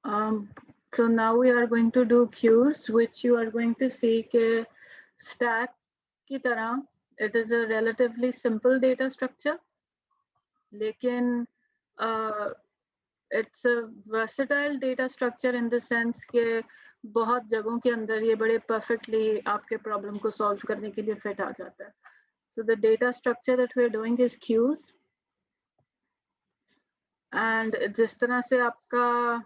So now we are going to do queues, which you are going to see के stack की तरह it is a relatively simple data structure, लेकिन it's a versatile data structure in the sense के बहुत जगहों के अंदर ये बड़े perfectly आपके problem को solve करने के लिए fit आ जाता है. So the data structure that we're doing is queues, and जिस तरह से आपका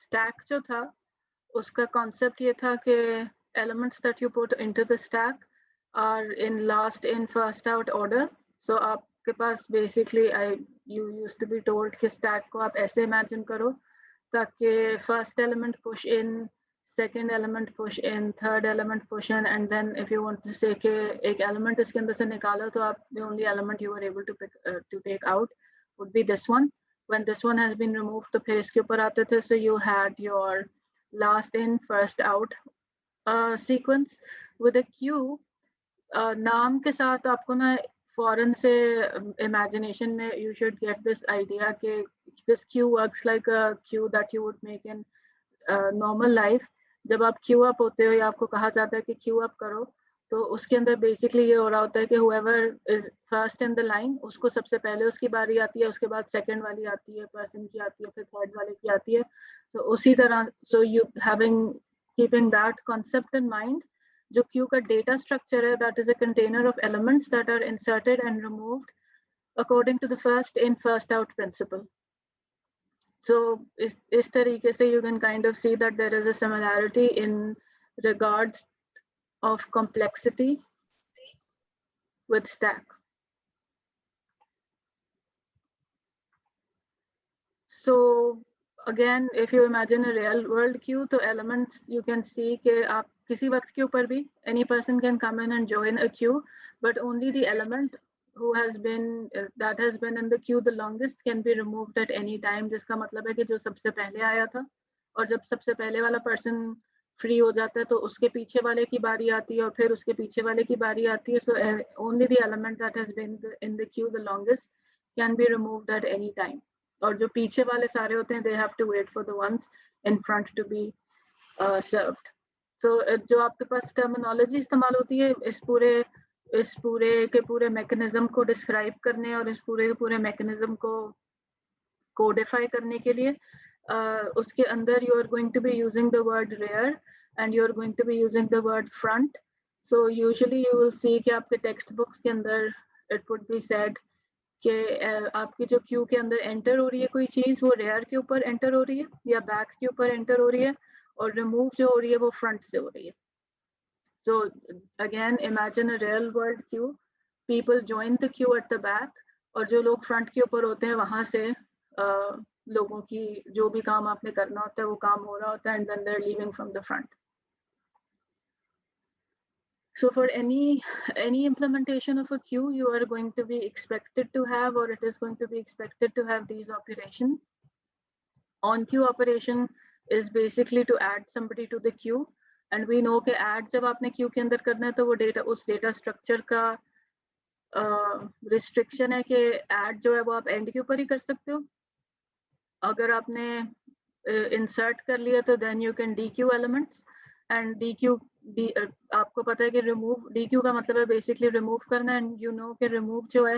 stack जो था उसका concept ये था कि elements that you put into the stack are in last in first out order. So आपके पास basically you used to be told कि stack को आप ऐसे imagine करो ताकि first element push in, second element push in, third element push in, and then if you want to say कि एक element इसके अंदर से निकालो तो आप the only element you were able to pick to take out would be this one. When this one has been removed तो फिर इसके ऊपर आते थे, so you had your last in first out sequence. With a queue नाम के साथ आपको ना फौरन से imagination में you should get this idea कि this queue works like a queue that you would make in normal life. जब आप queue up होते हो या आपको कहा जाता है कि queue up करो तो उसके अंदर basically ये हो रहा होता है कि whoever is first in the line उसको सबसे पहले उसकी बारी आती है, उसके बाद second वाली आती है, person की आती है, फिर third वाले की आती है. तो उसी तरह so you keeping that concept in mind, जो queue का data structure है that is a container of elements that are inserted and removed according to the first in first out principle. So इस तरीके से you can kind of see that there is a similarity in regards of complexity with stack. So again, if you imagine a real world queue, तो elements you can see कि आप किसी वक्त के ऊपर भी any person can come in and join a queue, but only the element who has been that has been in the queue the longest can be removed at any time. जिसका मतलब है कि जो सबसे पहले आया था और जब सबसे पहले वाला person free हो जाता है तो उसके पीछे वाले की बारी आती है और फिर उसके पीछे वाले की बारी आती है. So only the element that has been in the queue the longest can be removed at any time. और जो पीछे वाले सारे होते हैं they have to wait for the ones in front to be served. So जो आपके पास terminology इस्तेमाल होती है इस पूरे के पूरे mechanism को describe करने और इस पूरे के पूरे mechanism को codify करने के लिए उसके अंदर you are going to be using the word rear and you are going to be using the word front. So usually you will see कि आपके textbooks के अंदर it would be said कि आपकी जो क्यू के अंदर एंटर हो रही है कोई चीज़ वो रेयर के ऊपर एंटर हो रही है या बैक के ऊपर एंटर हो रही है और रिमूव जो हो रही है वो फ्रंट से हो रही है. So again imagine a real world queue, people join the queue at the back और जो लोग फ्रंट के ऊपर होते हैं वहां से लोगों की जो भी काम आपने करना होता है वो काम हो रहा होता है and then they're leaving from the front. So for any implementation of a queue, you are going to be expected to have, or it is going to be expected to have these operations. On queue operation is basically to add somebody to the queue, and we know कि add जब आपने queue के अंदर करना है तो वो data उस data structure का restriction है कि add जो है वो आप end के ऊपर ही कर सकते हो. अगर आपने insert कर लिया तो then you can dequeue elements and dequeue आपको पता है कि remove dequeue का मतलब है basically remove करना and you know कि remove जो है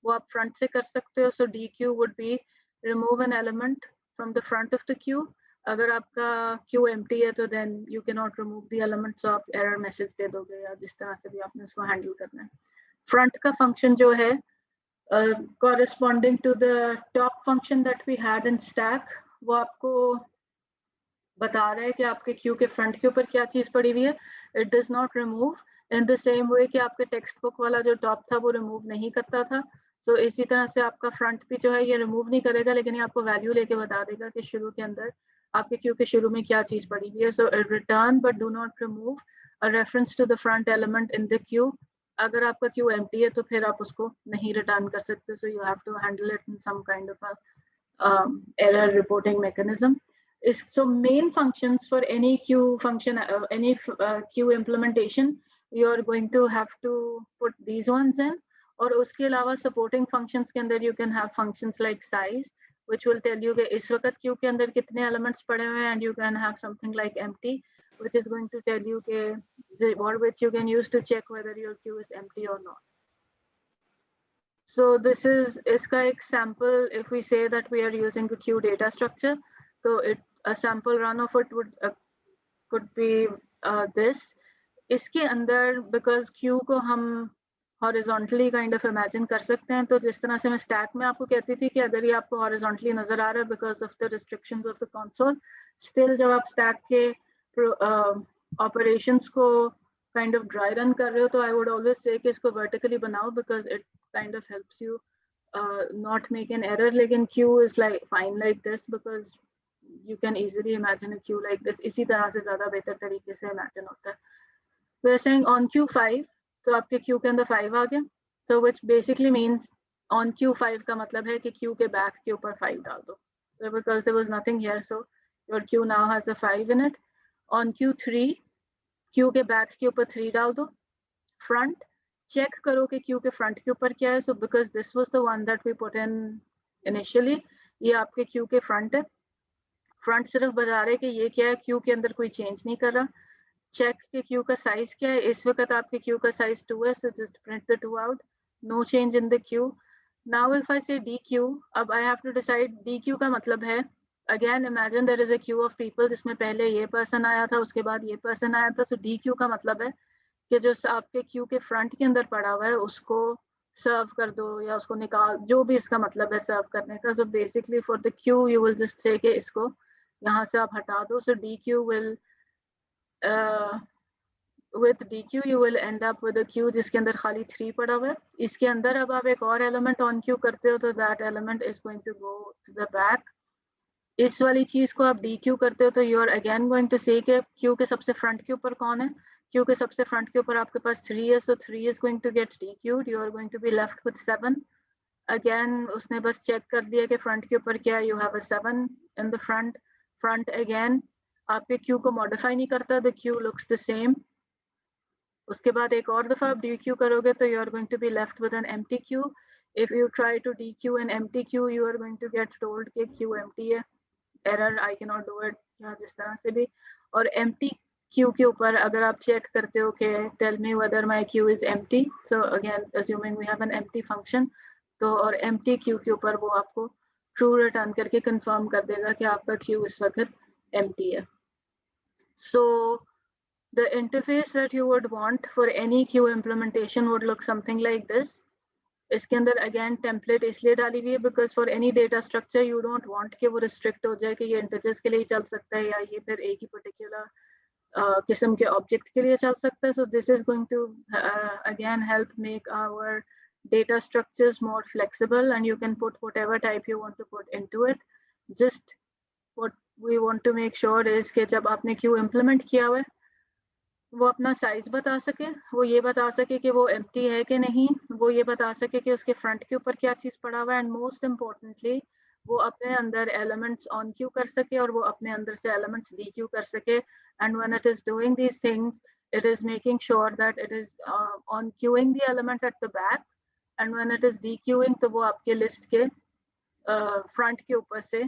वो आप front से कर सकते हो. So dequeue would be remove an element from the front of the queue. अगर आपका queue empty है तो then you cannot remove the element, so आप error message दे दोगे या जिस तरह से भी आपने उसको handle करना है. Front का function जो है corresponding to the top function that we had in stack वो आपको बता रहा है कि आपके क्यू के फ्रंट के ऊपर क्या चीज पड़ी हुई है. It does not remove in the same way कि आपके टेक्स्ट बुक वाला जो टॉप था वो रिमूव नहीं करता था. सो इसी तरह से आपका फ्रंट भी जो है ये रिमूव नहीं करेगा लेकिन ये आपको वैल्यू लेके बता देगा कि शुरू के अंदर आपके क्यू के शुरू में क्या चीज पड़ी हुई है. So return but do not remove a reference to the front element in the queue. अगर आपका क्यू एम्प्टी है तो फिर आप उसको नहीं रिटर्न कर सकते. So you have to handle it in some kind of error reporting mechanism. So main functions for any queue function, any queue implementation, you are going to have to put these ones in. और उसके अलावा supporting functions के अंदर you can have functions like size. which will tell you कि इस वक्त queue के अंदर कितने elements पड़े हुए हैं, and you can have something like empty, which is going to tell you कि or which you can use to check whether your queue is empty or not. So this is इसका एक sample. If we say that we are using a queue data structure, so a sample run of it could be this. इसके अंदर because queue को हम horizontally kind of imagine कर सकते हैं, तो जिस तरह से मैं stack में आपको कहती थी कि अगर ये आपको horizontally नजर आ रहा है because of the restrictions of the console, still जब आप stack के operations को kind of dry run कर रहे हो, तो I would always say कि इसको vertically बनाओ because it kind of helps you not make an error. लेकिन queue is like fine like this because you can easily imagine a queue like this. इसी तरह से ज़्यादा बेहतर तरीके से imagine होता है. We're saying on Q5, तो आपके Q के अंदर 5 आ गया, so which basically means on Q5 का मतलब है कि Q के back के ऊपर 5 डाल दो. So because there was nothing here, so your Q now has a 5 in it. On Q3, Q के back के ऊपर 3 डाल दो. Front, check करो कि Q के front के ऊपर क्या है. So because this was the one that we put in initially, ये आपके Q के front है. Front सिर्फ बता रहे कि ये क्या है, Q के अंदर कोई change नहीं कर रहा. Check के Q का size क्या है. इस वक्त आपके Q का size 2 है, so just print the 2 out. No change in the Q. Now if I say DQ, अब I have to decide DQ का मतलब है. Again imagine there is a queue of people जिसमें पहले ये person आया था, उसके बाद ये person आया था. So DQ का मतलब है कि जो आपके Q के front के अंदर पड़ा हुआ है उसको serve कर दो या उसको निकाल, जो भी इसका मतलब है serve करने का. So basically for the Q you will just say कि इसको यहाँ से आप हटा दो. So DQ will with DQ you will end up with a queue जिसके अंदर खाली 3 पड़ा हुआ है. इसके अंदर अब आप एक और element on queue करते हो तो that element is going to go to the back. इस वाली चीज को आप DQ करते हो तो you are again going to say कि queue के सबसे front के ऊपर कौन है. Queue के सबसे front के ऊपर आपके पास 3 है, so 3 is going to get DQ'd. You are going to be left with 7. Again उसने बस check कर दिया कि front के ऊपर क्या है. You have a 7 in the front. Front again आपके Q को modify नहीं करता, the Q looks the same. उसके बाद एक और दफा आप DQ करोगे तो you are going to be left with an empty Q. If you try to DQ an empty Q, you are going to get told कि Q empty है. Error, I cannot do it. या जिस तरह से भी. और empty Q के ऊपर अगर आप check करते हो कि tell me whether my Q is empty. So again, assuming we have an empty function, तो और empty Q के ऊपर वो आपको true return करके confirm कर देगा कि आपका Q इस वक्त empty है. So the interface that you would want for any queue implementation would look something like this. इसके अंदर again template इसलिए डाली हुई है because for any data structure you don't want कि वो restrict हो जाए कि ये integers के लिए चल सकता है या ये फिर एक ही particular किस्म के object के लिए चल सकता है. So this is going to again help make our data structures more flexible and you can put whatever type you want to put into it. Just what we want to make sure is कि जब आपने queue implement किया हुआ है वो अपना size बता सके, वो ये बता सके कि वो एम्प्टी है कि नहीं, वो ये बता सके कि उसके फ्रंट के ऊपर क्या चीज पड़ा हुआ है, एंड मोस्ट इम्पोर्टेंटली वो अपने अंदर एलिमेंट्स ऑन क्यू कर सके और वो अपने अंदर से एलिमेंट्स डी क्यू कर सके. And when it is doing these things it is making sure that it is on queuing the element at the back, and when it is dequeuing तो वो आपके लिस्ट के फ्रंट के ऊपर से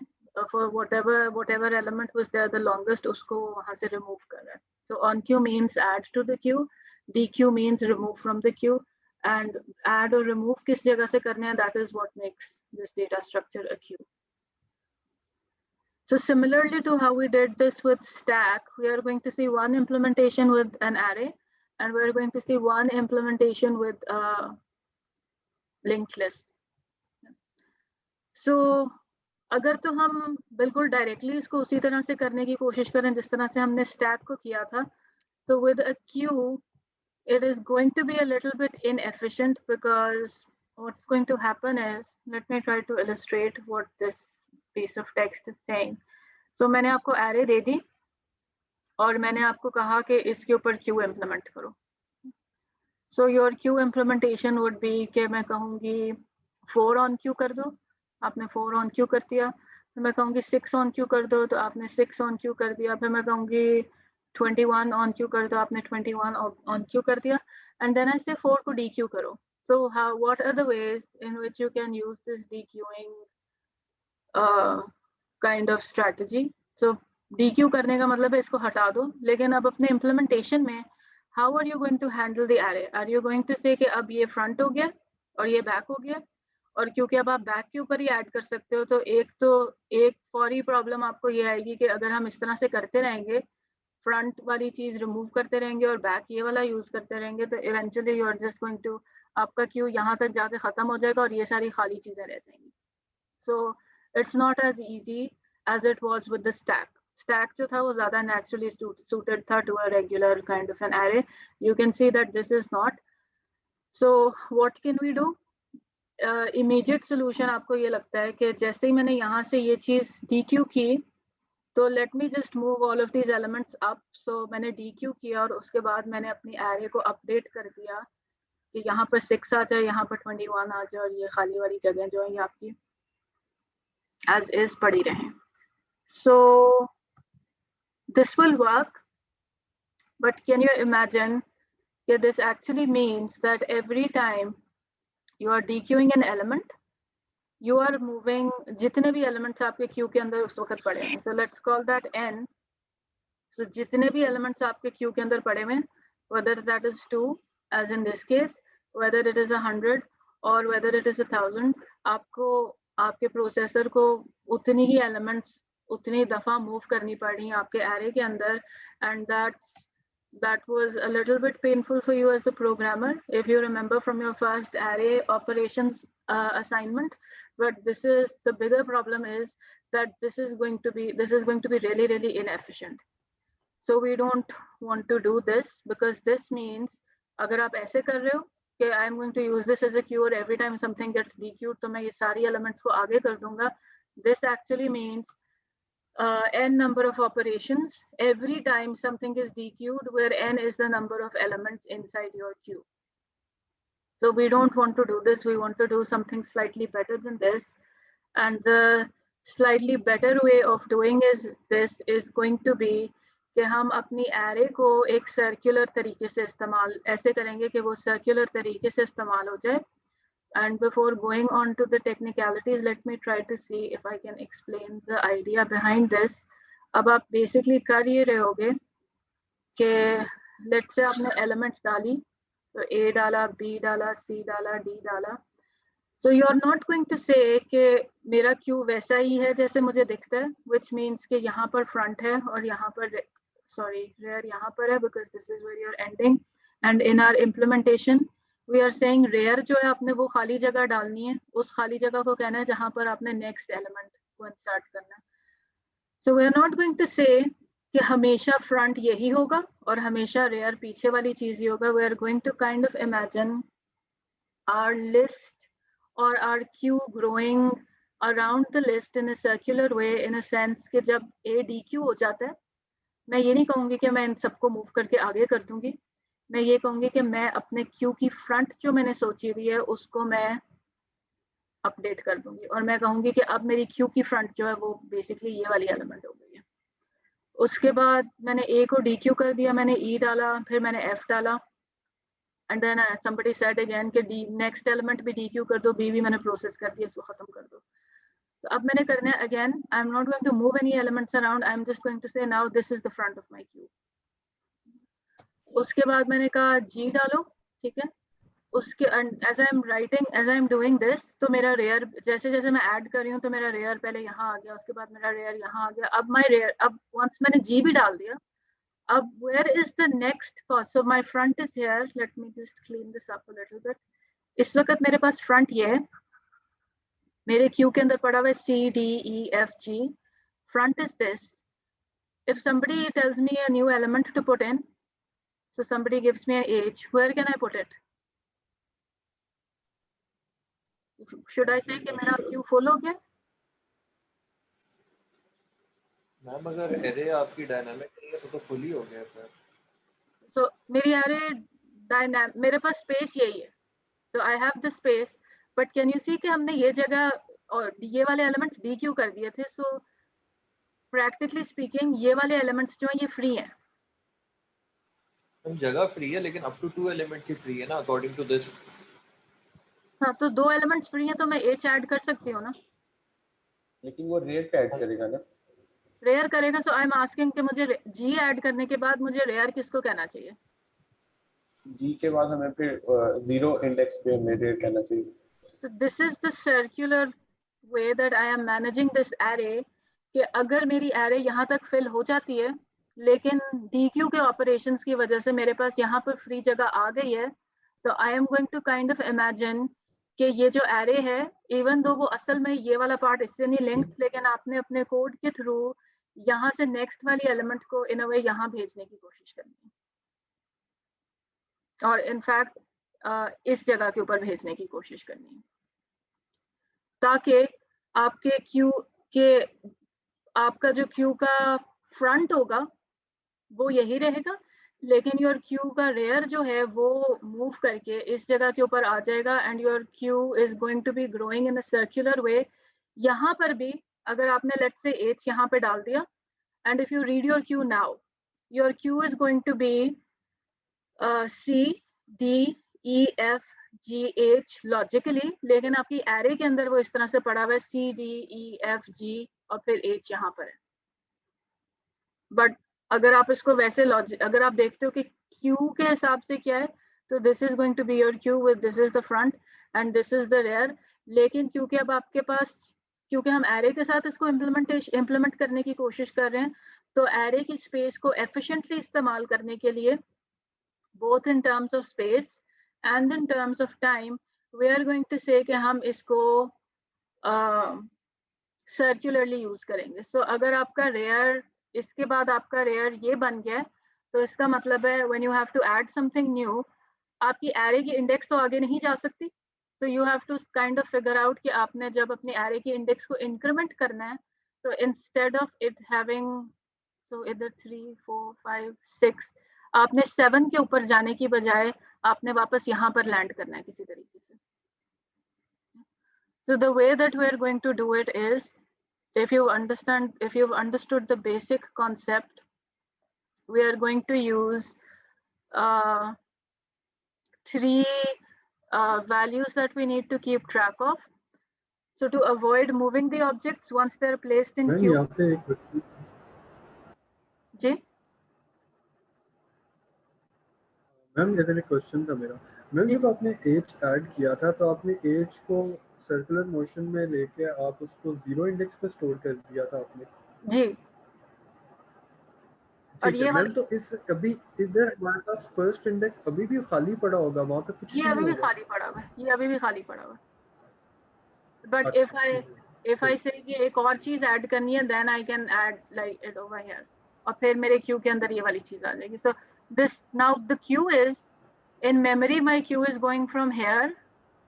for whatever element was there the longest उसको वहां से remove कर रहा है. So on queue means add to the queue, dequeue means remove from the queue, and add or remove किस जगह से करने हैं, that is what makes this data structure a queue. So similarly to how we did this with stack, we are going to see one implementation with an array, and we're going to see one implementation with a linked list. So अगर तो हम बिल्कुल directly इसको उसी तरह से करने की कोशिश करें जिस तरह से हमने स्टैक को किया था, तो with a queue it is going to be a little bit inefficient because what's going to happen is, let me try to illustrate what this piece of text is saying. So मैंने आपको array दे दी और मैंने आपको कहा कि इसके ऊपर queue implement करो. So your queue implementation would be कि मैं कहूँगी 4 on queue कर दो, आपने 4 on queue कर दिया. फिर मैं कहूँगी 6 on queue कर दो, तो आपने 6 on queue कर दिया. फिर मैं कहूँगी 21 on queue कर दो, आपने 21 on queue कर दिया. And then I say 4 को dequeue करो. So what are the ways in which you can use this dequeuing kind of strategy. So DQ करने का मतलब है इसको हटा दो, लेकिन अब अपने इम्प्लीमेंटेशन में how are you going to handle the array? Are you going to say कि अब ये फ्रंट हो गया और ये बैक हो गया, और क्योंकि अब आप बैक के ऊपर ही ऐड कर सकते हो, तो एक फौरी प्रॉब्लम आपको ये आएगी कि अगर हम इस तरह से करते रहेंगे, फ्रंट वाली चीज रिमूव करते रहेंगे और बैक ये वाला यूज करते रहेंगे, तो eventually you are just going to, आपका क्यू यहाँ तक जाके खत्म हो जाएगा और ये सारी खाली चीजें रह जाएंगी. So it's not as easy as it was with the stack जो था वो ज्यादा नेचुरली suited था to a regular kind of an array. You can see that this is not. So what can we do? Immediate solution आपको ये लगता है कि जैसे ही मैंने यहाँ से ये चीज DQ की, तो let me just move all of these elements up. So मैंने DQ किया और उसके बाद मैंने अपनी एरे को अपडेट कर दिया कि यहाँ पर 6 आ जाए, यहाँ पर 21 आ जाए, और ये खाली वाली जगह जो है ये आपकी as is पड़ी रहे. So this will work, but can you imagine that this actually means that every time you are DQing an element, you are moving जितने भी elements आपके queue के अंदर उस वक्त पड़े हैं. So let's call that n. So जितने भी elements आपके queue के अंदर पड़े हैं, whether that is 2 as in this case, whether it is 100 or whether it is 1000, आपको आपके प्रोसेसर को उतनी ही elements उतनी दफा मूव करनी पड़ी आपके array के अंदर, and that was a little bit painful for you as a programmer, if you remember from your first array operations assignment. But this is the bigger problem, is that this is going to be really, really inefficient. So we don't want to do this, because this means अगर आप ऐसे कर रहे हो कि I am going to use this as a queue, or every time something gets DQ'd तो मैं ये सारी elements को आगे कर दूंगा. This actually means n number of operations every time something is DQ'd, where n is the number of elements inside your queue. So we don't want to do this. We want to do something slightly better than this. And the slightly better way of doing this is going to be कि हम अपनी array को एक circular तरीके से इस्तेमाल ऐसे करेंगे कि वो circular तरीके से इस्तेमाल हो जाए. And before going on to the technicalities, let me try to see if I can explain the idea behind this. अब आप basically कर ये रहे होगे कि let's say आपने elements डाली, तो A डाला, B डाला, C डाला, D डाला. So you are not going to say कि मेरा queue वैसा ही है जैसे मुझे दिखता है, which means कि यहाँ पर front है और यहाँ पर rear यहाँ पर है, because this is where you're ending. And in our implementation, we are saying rear जो है आपने वो खाली जगह डालनी है, उस खाली जगह को कहना है जहाँ पर आपने next element को insert करना है. So we are not going to say कि हमेशा front यही होगा और हमेशा rear पीछे वाली चीज ही होगा. We are going to kind of imagine our list or our queue growing around the list in a circular way, in a sense कि जब A DQ हो जाता है, मैं ये नहीं कहूँगी कि मैं इन सबको मूव करके आगे कर दूंगी. मैं ये कहूँगी कि मैं अपने क्यू की फ्रंट जो मैंने सोची हुई है उसको मैं अपडेट कर दूंगी, और मैं कहूँगी कि अब मेरी क्यू की फ्रंट जो है वो बेसिकली ये वाली एलिमेंट हो गई है. उसके बाद मैंने A को DQ कर दिया, मैंने E डाला, फिर मैंने F डाला, and then somebody said again कि next element भी DQ कर दो, B भी मैंने प्रोसेस कर दिया, इसको खत्म कर दो. तो अब मैंने करना है again, I'm not going to move any elements around, I'm just going to say now this is the front of my queue. उसके बाद मैंने कहा G डालो, ठीक है. उसके as I'm doing this, तो मेरा rear जैसे जैसे मैं ऐड कर रही हूँ तो मेरा rear पहले यहाँ आ गया, उसके बाद मेरा rear यहाँ आ गया. अब my rear, अब once मैंने G भी डाल दिया, अब where is the next cost? So my front is here. Let me just clean this up a little bit. इस वक्त मेरे पास front ये है, मेरे queue के अंदर पड़ा हुआ है C, D, E, F, G. Front is this. If somebody tells me a new element to put in, so somebody gives me an H, where can I put it? Should I say कि मेरा queue full हो गया? Ma'am अगर array आपकी dynamic नहीं है तो full ही हो गया फिर. So मेरी array dynamic, मेरे पास space यही है. So I have the space, but can you see कि हमने ये जगह और ये वाले elements DQ कर दिए थे. So practically speaking, ये वाले elements जो हैं ये free हैं. हम जगह free है लेकिन up to 2 elements he free है ना according to this. हाँ, तो 2 elements free हैं तो मैं H add कर सकती हूँ ना. लेकिन वो रेयर का ऐड करेगा ना, रेयर करेगा। सो आई एम आस्किंग कि मुझे जी ऐड करने के बाद मुझे रेयर किसको कहना चाहिए? जी के बाद हमें फिर 0 इंडेक्स पे हमें रेयर कहना चाहिए। So this is the circular way that I am managing this array कि अगर मेरी array यहाँ तक fill हो जाती है लेकिन DQ के operations की वजह से मेरे पास यहाँ पर free जगह आ गई है, तो I am going to kind of imagine कि ये जो array है, even though वो असल में ये वाला part इससे नहीं linked, लेकिन आपने अपने code के through यहाँ से next वाली element को in a way यहाँ भेजने की कोशिश करनी है, और in fact इस जगह के ऊपर भेजने की कोशिश करनी है, ताकि आपके क्यू के आपका जो क्यू का फ्रंट होगा वो यही रहेगा, लेकिन योर क्यू का रेयर जो है वो मूव करके इस जगह के ऊपर आ जाएगा and your queue is going to be growing in a circular way. यहाँ पर भी अगर आपने लेट्स से एच यहाँ पे डाल दिया and if you read your queue now, your queue is going to be C D E F G H logically, लेकिन आपकी एरे के अंदर वो इस तरह से पड़ा हुआ है सी डी ई एफ जी और फिर एच यहाँ पर है। बट अगर आप इसको वैसे लॉजिक अगर आप देखते हो कि क्यू के हिसाब से क्या है, तो this is going to be your queue with this is the front end this is the rear. लेकिन क्योंकि अब आपके पास, क्योंकि हम एरे के साथ इसको इम्प्लीमेंट करने की कोशिश कर रहे हैं, तो एरे की स्पेस को एफिशिएंटली इस्तेमाल करने के लिए both in terms of space and in terms of time, we are going to say कि हम इसको circularly use करेंगे। So अगर आपका रेयर इसके बाद आपका रेयर ये बन गया, तो इसका मतलब है when you have to add something new, आपकी array की इंडेक्स तो आगे नहीं जा सकती, so you have to kind of figure out कि आपने जब अपनी array की इंडेक्स को इंक्रीमेंट करना है, तो instead of it having so either 3 4 5 6, आपने 7 के ऊपर जाने की बजाय आपने वापस यहाँ पर लैंड करना है किसी तरीके से। So the way that we are going to do it is, if you've understood the basic concept, we are going to use 3 values that we need to keep track of. So to avoid moving the objects once they're placed in queue. जी ma'am इधर एक question था मेरा। Ma'am जब आपने as add किया था तो आपने एज को सर्कुलर मोशन में लेके आप उसको 0 इंडेक्स पे स्टोर कर दिया था आपने? जी। और ये मैम तो इस अभी इधर हमारे पास फर्स्ट इंडेक्स अभी भी खाली पड़ा होगा, वहाँ पे कुछ ये अभी भी खाली पड़ा हुआ है, ये अभी भी खाली पड़ा हुआ है। बट if I say कि एक और चीज ऐड करनी है, then I can add like it over here, और फिर मेरे क्यू के अंदर ये वाली चीज आ जाएगी। So this now the queue is in memory, my queue is going from here,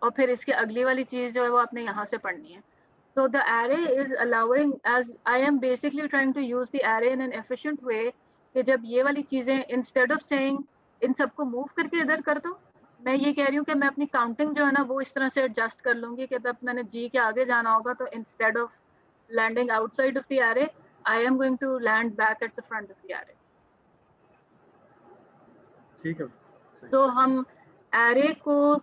और फिर इसके अगली वाली चीज जो है वो आपने यहाँ से पढ़नी है। So the array is allowing, as I am basically trying to use the array in an efficient way, कि जब ये वाली चीजें instead of saying इन सबको मूव करके इधर कर दो, मैं ये कह रही हूँ कि मैं अपनी काउंटिंग जो है ना वो इस तरह से एडजस्ट कर लूंगी कि जब मैंने जी के आगे जाना होगा तो instead of landing outside of the array, I am going to land back at the front of the array. ठीक है। तो हम एरे को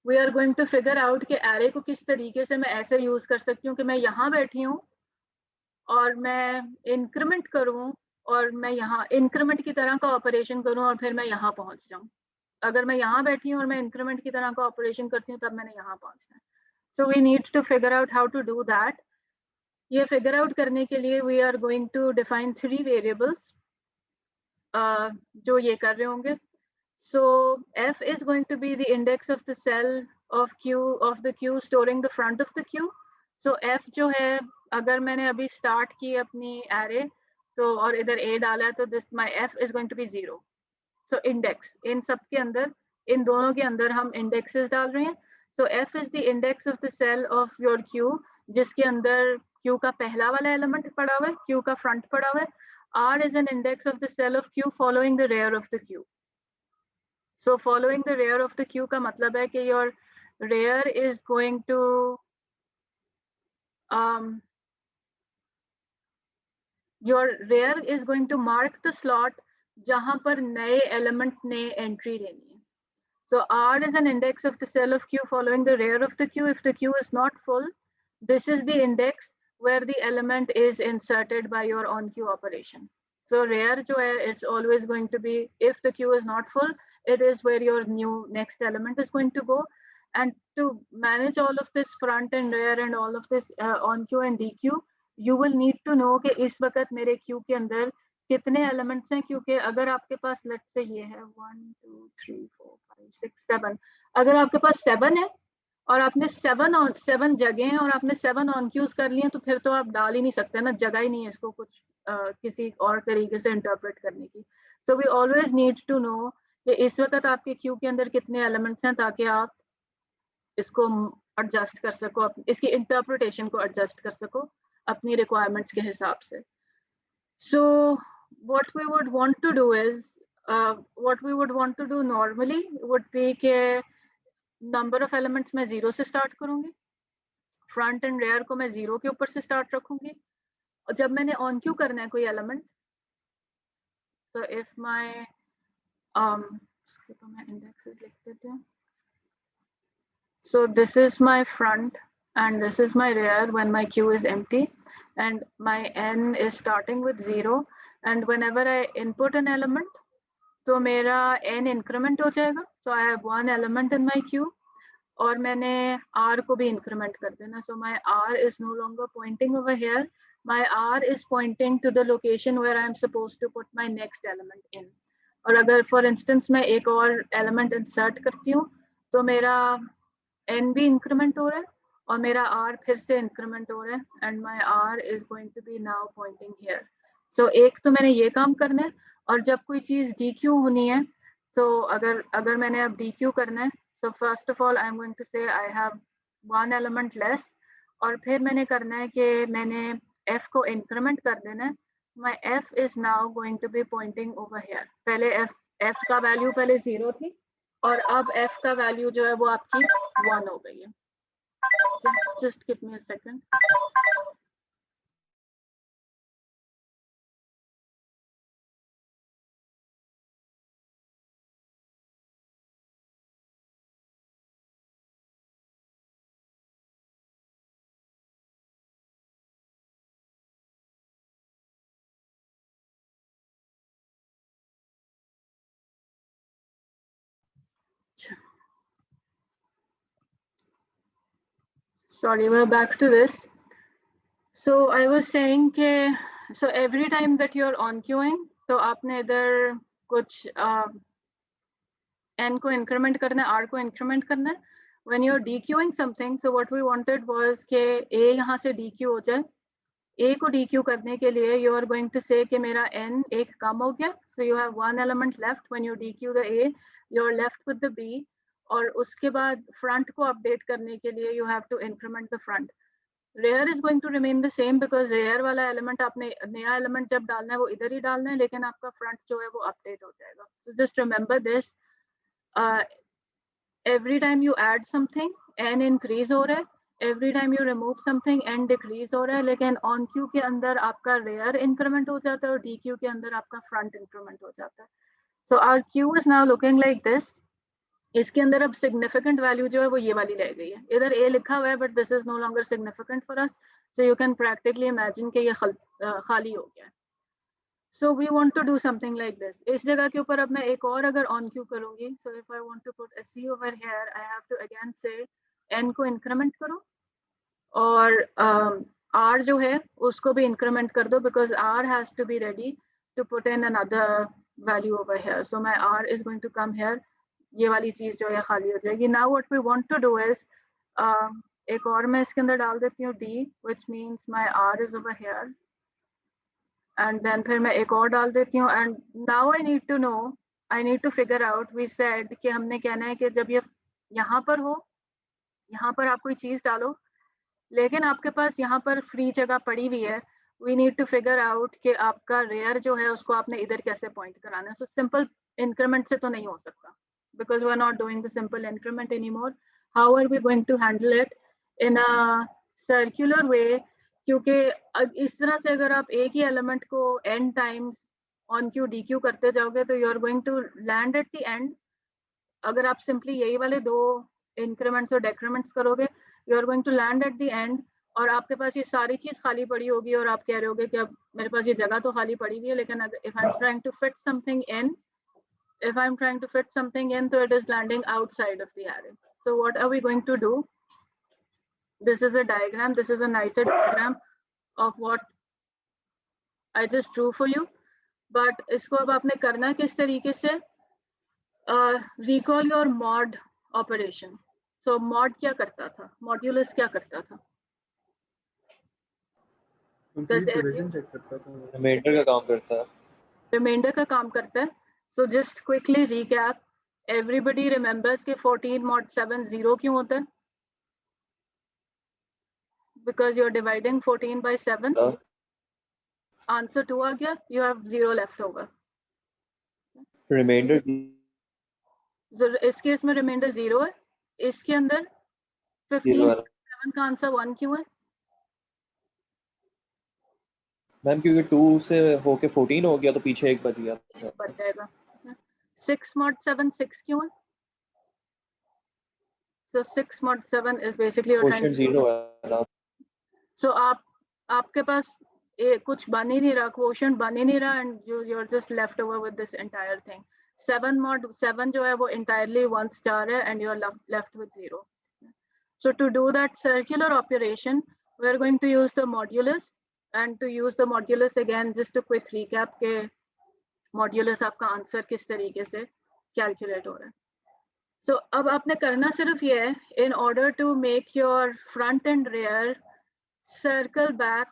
we are going to figure out कि एरे को किस तरीके से मैं ऐसे यूज कर सकती हूँ कि मैं यहाँ बैठी हूँ और मैं इंक्रीमेंट करूँ और मैं यहाँ इंक्रीमेंट की तरह का ऑपरेशन करूँ और फिर मैं यहाँ पहुँच जाऊँ। अगर मैं यहाँ बैठी हूँ और मैं इंक्रीमेंट की तरह का ऑपरेशन करती हूँ तब मैंने यहाँ पहुँचना है। So we need to figure out how to do that. ये फिगर आउट करने के लिए we are going to define 3 variables जो ये कर रहे होंगे। सो f is going to be the index of the cell of the queue storing the front of the queue. So f जो है, अगर मैंने अभी स्टार्ट की अपनी array तो और इधर a डाला है तो this my f is going to be 0. So index, इन सब के अंदर, इन दोनों के अंदर हम indexes डाल रहे हैं। So f is the index of the cell of your queue, जिसके अंदर queue का पहला वाला element पड़ा हुआ है, queue का front पड़ा हुआ है। r is an index of the cell of queue following the rear of the queue. So following the rear of the queue का मतलब है कि your rear is going to mark the slot जहाँ पर नए element ने entry लेनी है। So R is an index of the cell of queue following the rear of the queue. If the queue is not full, this is the index where the element is inserted by your on queue operation. So rare जो है, it's always going to be, if the queue is not full, it is where your new next element is going to go. And to manage all of this front and rear and all of this on queue and DQ, you will need to know कि इस वक्त मेरे queue के अंदर कितने elements हैं, क्योंकि अगर आपके पास let's say ये है 1 2 3 4 5 6 7, अगर आपके पास 7 है और आपने 7 जगह हैं और आपने 7 ऑन क्यूज कर लिए, तो फिर तो आप डाल ही नहीं सकते ना, जगह ही नहीं है इसको कुछ किसी और तरीके से इंटरप्रेट करने की. So we always need to know कि इस वक्त आपके क्यू के अंदर कितने एलिमेंट्स हैं, ताकि आप इसको एडजस्ट कर सको, इसकी इंटरप्रिटेशन को एडजस्ट कर सको अपनी रिक्वायरमेंट्स के हिसाब से. सो what we would want to do is what we would want to do normally would be के नंबर ऑफ एलिमेंट्स मैं 0 से स्टार्ट करूंगी, फ्रंट एंड रेयर को मैं 0 के ऊपर से स्टार्ट रखूंगी, और जब मैंने ऑन क्यू करना है कोई एलिमेंट, तो इफ माय तो मैं इंडेक्सेस लिख देती हूँ. So this is my front and this is my rear when my queue is empty, and my n is starting with 0, and whenever I input an element, तो मेरा n increment हो जाएगा. So I have one element in my queue, और मैंने r को भी increment कर देना. So my r is no longer pointing over here, my r is pointing to the location where I am supposed to put my next element in. और अगर for instance मैं एक और element insert करती हूँ, तो मेरा n भी इंक्रीमेंट हो रहा है और मेरा r फिर से इंक्रीमेंट हो रहा है, and my r is going to be now pointing here. So एक तो मैंने ये काम करना है, और जब कोई चीज़ DQ होनी है, तो अगर मैंने अब DQ करना है, so first of all I'm going to say I have one element less, और फिर मैंने करना है कि मैंने f को इंक्रीमेंट कर देना है. My f is now going to be pointing over here. पहले f का वैल्यू पहले 0 थी, और अब f का वैल्यू जो है वो आपकी 1 हो गई है. Just give me a second. Sorry, we're back to this. So I was saying कि so every time that you're on queuing, तो आपने इधर कुछ n को increment करना है, r को increment करना है. When you're dequeuing something, so what we wanted was कि a यहाँ से dequeue हो जाए. a को dequeue करने के लिए you are going to say कि मेरा n एक कम हो गया. So you have one element left. When you dequeue the a, you're left with the b. और उसके बाद front को update करने के लिए you have to increment the front. Rear is going to remain the same because rear वाला element आपने नया element जब डालना है वो इधर ही डालना है, लेकिन आपका front जो है वो update हो जाएगा. So just remember this. Every time you add something, n increase हो रहा है. Every time you remove something, n decrease हो रहा है. लेकिन on queue के अंदर आपका rear increment हो जाता है और DQ के अंदर आपका front increment हो जाता है. So our queue is now looking like this. इसके अंदर अब significant value जो है वो ये वाली रह गई है. इधर a लिखा हुआ है, but this is no longer significant for us. So you can practically imagine कि ये खाली हो गया है. So we want to do something like this. इस जगह के ऊपर अब मैं एक और अगर on queue करूँगी, so if I want to put a C over here, I have to again say n को increment करो, और r जो है उसको भी increment कर दो, because r has to be ready to put in another value over here. So my r is going to come here. ये वाली चीज जो है खाली हो जाएगी. Now what we want to do is एक और मैं इसके अंदर डाल देती हूँ d, which means my r is over here, and then फिर मैं एक और डाल देती हूँ. And now I need to know, I need to figure out, we said कि हमने कहना है कि जब ये यहाँ पर हो, यहाँ पर आप कोई चीज डालो, लेकिन आपके पास यहाँ पर फ्री जगह पड़ी हुई है. We need to figure out कि आपका rear जो है उसको आपने इधर कैसे पॉइंट कराना है. So simple increment से तो नहीं हो सकता, because we're not doing the simple increment anymore. How are we going to handle it in a circular way? क्योंकि इस तरह से अगर आप एक ही एलिमेंट को n times on queue DQ करते जाओगे, तो you are going to land at the end. अगर आप simply यही वाले दो increments और decrements करोगे, you are going to land at the end, और आपके पास ये सारी चीज खाली पड़ी होगी और आप कह रहे होगे कि अब मेरे पास ये जगह तो खाली पड़ी हुई है, लेकिन if I'm trying to fit something in, so it is landing outside of the array. So what are we going to do? This is a diagram. This is a nicer diagram of what I just drew for you. But इसको अब आपने करना किस तरीके से? Recall your mod operation. So mod क्या करता था? Modulus क्या करता था? कंप्लीट डिवीजन चेक करता था, रिमाइंडर का काम करता है, रिमाइंडर का काम करता है. So just quickly recap. Everybody remembers कि 14 mod 7 0 क्यों होता है? Because you're dividing 14 by 7. Answer 2 आ गया. You have 0 left over. Reminder इस केस में रिमाइंडर 0 है. इसके अंदर 15 का आंसर 1 क्यों है? मैम क्योंकि 2 से होके 14 हो गया तो पीछे एक बच गया, बच जाएगा. 6 mod 7 6 क्यों है? So 6 mod 7 is basically your question 0 है ना. So आपके पास कुछ बन ही नहीं रहा, quotient बन ही नहीं रहा, and you're just left over with this entire thing. 7 mod 7 जो है वो entirely 1 star है, and you're left with 0. So to do that circular operation, we're going to use the modulus, and to use the modulus again, just a quick recap के modulus आपका answer किस तरीके से calculate हो रहा है. So अब आपने करना सिर्फ ये है, in order to make your front and rear circle back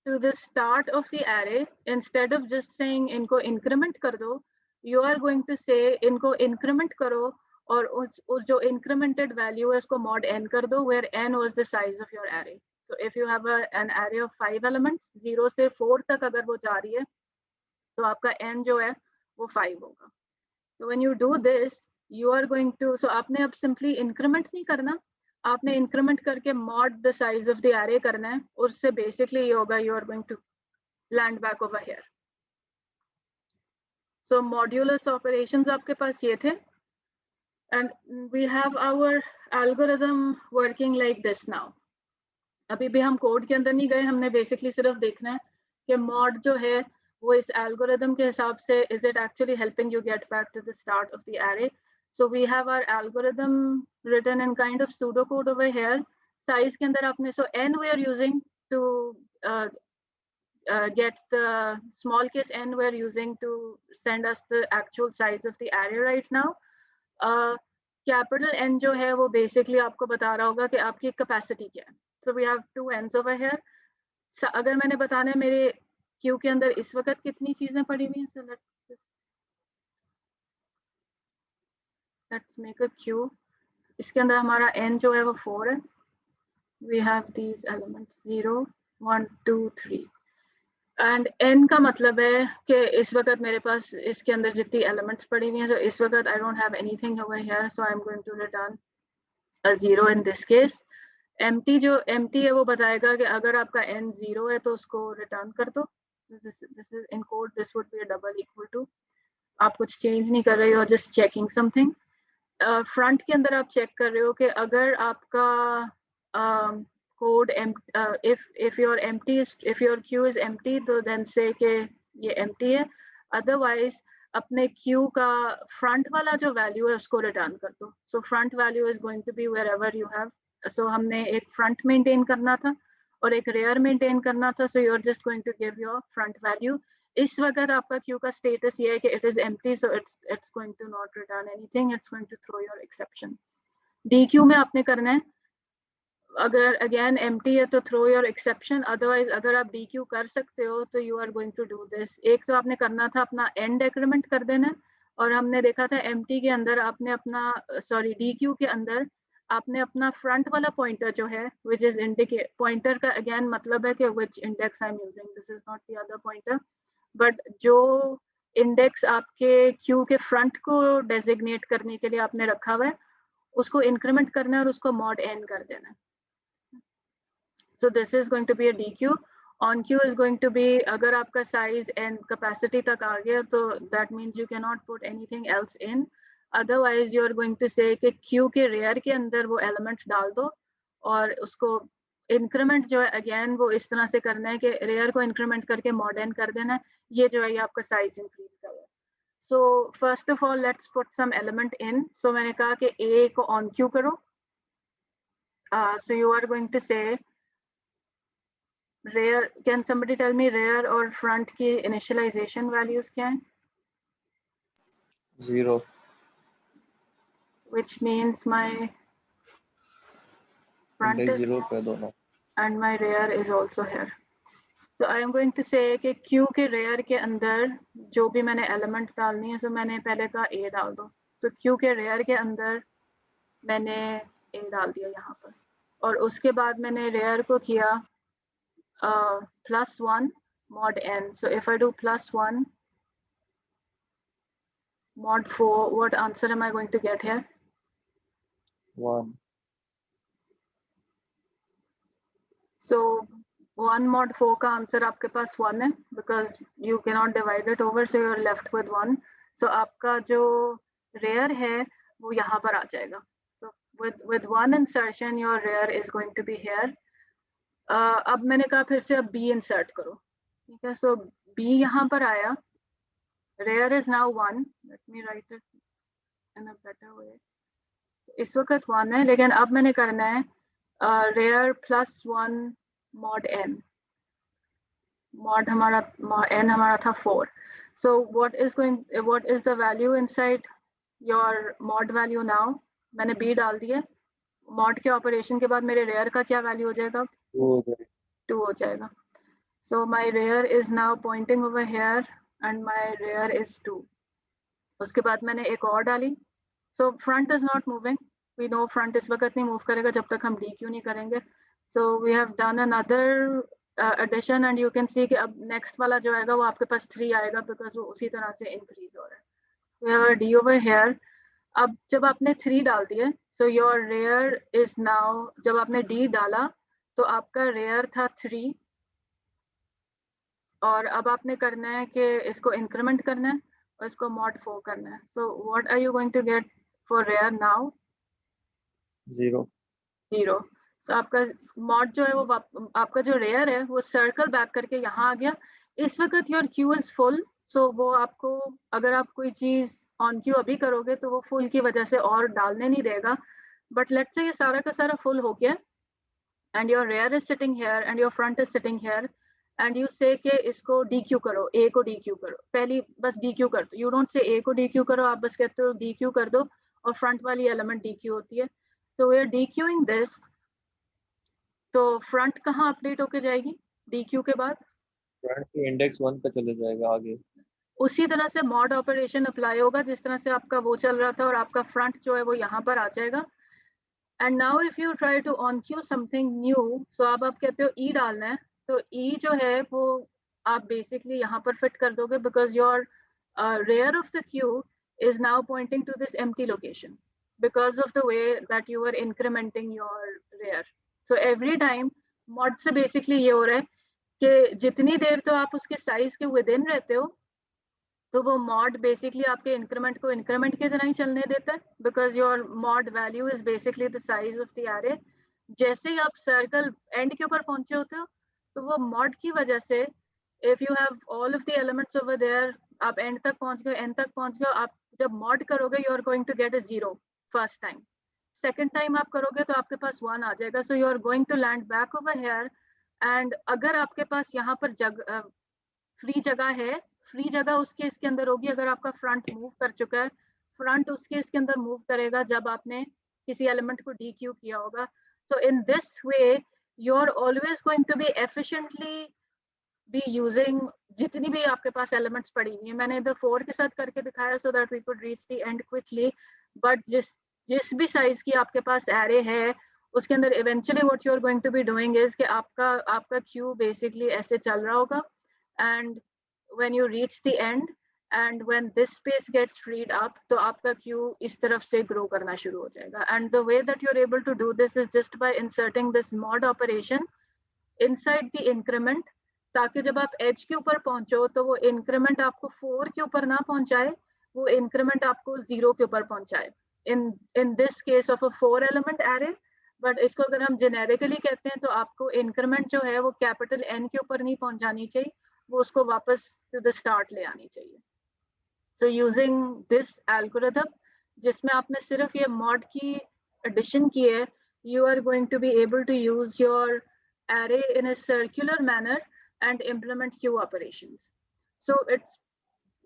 to the start of the array, instead of just saying इनको increment कर दो, you are going to say इनको increment करो और उस जो incremented value है उसको mod n कर दो, where n was the size of your array. So if you have an array of 5 elements, 0 से 4 तक अगर वो जा रही है, तो आपका n जो है वो 5 होगा. So when you do this, you are going to, so आपने अब simply increment नहीं करना, आपने increment करके mod the size of the array करना है. उससे basically ये होगा, you are going to land back over here. So modulus operations आपके पास ये थे, and we have our algorithm working like this now. अभी भी हम कोड के अंदर नहीं गए, हमने basically सिर्फ देखना है कि mod जो है वो इस algorithm के हिसाब से is it actually helping you get back to the start of the array. So we have our algorithm written in kind of pseudocode over here. Size के अंदर आपने, so n we are using to get the small case n we are using to send us the actual size of the array right now. Capital N जो है वो basically आपको बता रहा होगा कि आपकी capacity क्या है. So we have 2 n's over here. So अगर मैंने बताना है मेरे क्यू के अंदर इस वक्त कितनी चीजें पड़ी हुई हैं, so let's make a queue. इसके अंदर हमारा n जो है वो 4 है. We have these elements 0, 1, 2, 3. And n का मतलब है कि इस वक्त मेरे पास इसके अंदर जितनी elements पड़ी हुई हैं, so इस वक्त I don't have anything over here, so I'm going to return a 0 in this case. empty जो empty है वो बताएगा कि अगर आपका n 0 है तो उसको return कर दो. This is in code, this would be a double equal to. आप कुछ change नहीं कर रहे हो, just checking something. Front के अंदर आप check कर रहे हो कि अगर आपका code if your queue is empty, तो then say कि ये empty है. Otherwise अपने queue का front वाला जो value है उसको return कर दो. So front value is going to be wherever you have. So हमने एक front maintain करना था और एक rear maintain करना था. So you're just going to give your front value. इस वक्त आपका queue का status ये है कि it is empty, so it's going to not return anything. It's going to throw your exception. DQ में आपने करना है, अगर again empty है तो throw your exception. Otherwise अगर आप DQ कर सकते हो तो you are going to do this. एक तो आपने करना था अपना n decrement कर देना, और हमने देखा था empty के अंदर आपने अपना DQ के अंदर आपने अपना front वाला pointer जो है, which is indicate pointer का again मतलब है कि which index I'm using. This is not the other pointer, but जो index आपके queue के front को designate करने के लिए आपने रखा हुआ है, उसको increment करना है और उसको mod n कर देना है. So this is going to be a DQ. On queue is going to be, अगर आपका size and capacity तक आ गया तो that means you cannot put anything else in. Otherwise you are going to say कि queue के rear के अंदर वो element डाल दो और उसको इंक्रीमेंट जो है अगेन वो इस तरह से करना है कि रेयर को इंक्रीमेंट करके mod n कर देना है, ये जो है ये आपका साइज इंक्रीज कर रहा है। So first of all let's put some element in. So मैंने कहा कि a को ऑन क्यू करो। So you are going to say rear, can somebody tell me rear और फ्रंट की इनिशियलाइजेशन वैल्यूज क्या हैं? 0. Which means my front Index is 0 पे दोनों. and my rear is also here. So I am going to say कि Q के rear के अंदर जो भी मैंने element डालनी है, so मैंने पहले कहा A डाल दो। तो Q के rear के अंदर मैंने A डाल दिया यहाँ पर, और उसके बाद मैंने rear को किया +1 mod n. So if I do +1 mod 4, what answer am I going to get here? 1. So 1 mod 4 का आंसर आपके पास 1 है, because you cannot divide it over, so you're left with 1. So आपका जो rear है वो यहाँ पर आ जाएगा. So with 1 insertion your rear is going to be here. अब मैंने कहा फिर से अब B insert करो, ठीक है? So B यहाँ पर आया, rear is now 1. Let me write it in a better way. इस वक्त 1 है, लेकिन अब मैंने करना है rear +1 mod n. Mod हमारा n हमारा था 4. So what is the value inside your mod value now? मैंने b डाल दिया. mod के ऑपरेशन के बाद मेरे rear का क्या वैल्यू हो जाएगा? 2 हो जाएगा. So my rear is now pointing over here and my rear is 2. उसके बाद मैंने एक और डाली. So front is not moving. We know front इस वक्त नहीं मूव करेगा जब तक हम DQ नहीं करेंगे. So we have done another addition and you can see कि अब next वाला जो आएगा वो आपके पास 3 आएगा, because वो उसी तरह से increase हो रहा है. We have a D over here. अब जब आपने 3 डाल दिए, so your rear is now, जब आपने D डाला तो आपका rear था 3, और अब आपने करना है कि इसको increment करना है और इसको mod 4 करना है. So what are you going to get for rear now? 0. 0. तो आपका mod जो है वो आपका जो rear है वो circle back करके यहाँ आ गया. इस वक्त your queue is full, so वो आपको अगर आप कोई चीज़ on queue अभी करोगे तो वो full की वजह से और डालने नहीं देगा. But let's say ये सारा का सारा full हो गया and your rear is sitting here and your front is sitting here and you say कि इसको DQ करो, A को DQ करो. पहली बस DQ कर दो. You don't say A को DQ करो, आप बस कहते हो DQ कर दो और front वाली element DQ होती है. So we are DQing this. तो front कहाँ update होके जाएगी DQ के बाद? Front के index 1 पे चले जाएगा आगे. उसी तरह से mod operation apply होगा जिस तरह से आपका वो चल रहा था, और आपका front जो है वो यहाँ पर आ जाएगा. And now if you try to on queue something new, so अब आप कहते हो E डालना है, तो E जो है वो आप basically यहाँ पर fit कर दोगे, because your rear of the queue is now pointing to this empty location because of the way that you were incrementing your rear. So every time mod से basically ये हो रहा है कि जितनी देर तो आप उसके size के within रहते हो, तो वो mod basically आपके increment को increment के तरह ही चलने देता है, because your mod value is basically the size of the array. जैसे ही आप circle end के ऊपर पहुंचे होते हो, तो वो mod की वजह से if you have all of the elements over there, आप end तक पहुंच गए, end तक पहुंच गए, आप जब mod करोगे you are going to get a 0 first time. Second time आप करोगे तो आपके पास 1 आ जाएगा. So you are going to land back over here, and अगर आपके पास यहाँ पर free जगह है, फ्री जगह उसके इसके अंदर होगी अगर आपका फ्रंट मूव कर चुका है. फ्रंट उसके इसके अंदर मूव करेगा जब आपने किसी एलिमेंट को DQ किया होगा. So in this way you're always going to be efficiently be using जितनी भी आपके पास एलिमेंट्स पड़ी हुई है. मैंने इधर 4 के साथ करके दिखाया so that we could reach the end quickly. But जिस भी साइज की आपके पास एरे है उसके अंदर eventually what you're going to be doing is कि आपका क्यू basically ऐसे चल रहा होगा, and when you reach the end and when this space gets freed up, तो आपका queue इस तरफ से grow करना शुरू हो जाएगा. And the way that you're able to do this is just by inserting this mod operation inside the increment, ताकि जब आप edge के ऊपर पहुंचो तो वो increment आपको 4 के ऊपर ना पहुंचाए, वो increment आपको 0 के ऊपर पहुंचाए. In this case of a 4 element array, but इसको अगर हम जेनेरिकली कहते हैं तो आपको इंक्रीमेंट जो है वो कैपिटल N के ऊपर नहीं पहुंचानी चाहिए, वो उसको वापस टू द स्टार्ट ले आनी चाहिए. सो यूजिंग दिस एल्गोरिथम, जिसमें आपने सिर्फ ये मॉड की एडिशन की है, you are going to be able to use your array in a circular manner and implement queue operations. So it's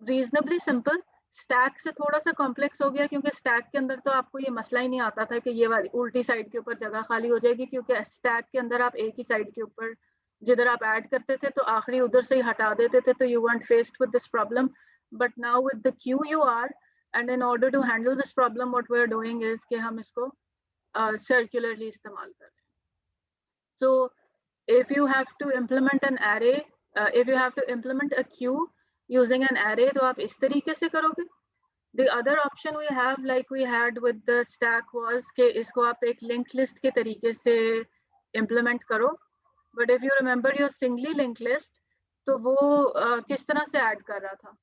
reasonably simple. Stack से थोड़ा सा कॉम्प्लेक्स हो गया क्योंकि स्टैक के अंदर तो आपको ये मसला ही नहीं आता था कि ये वाली उल्टी साइड के ऊपर जगह खाली हो जाएगी, क्योंकि स्टैक के अंदर आप एक ही साइड के ऊपर जिधर आप ऐड करते थे तो आखिरी उधर से ही हटा देते थे, तो you weren't faced with this problem. But now with the queue you are, and in order to handle this problem what we're doing is कि हम इसको circularly इस्तेमाल कर रहे हैं. So if you have to implement an array, if you have to implement a queue using an array, तो आप इस तरीके से करोगे. The other option we have, like we had with the stack, was कि इसको आप एक linked list के तरीके से implement करो. But if you remember your singly linked list, तो वो किस तरह से add कर रहा था?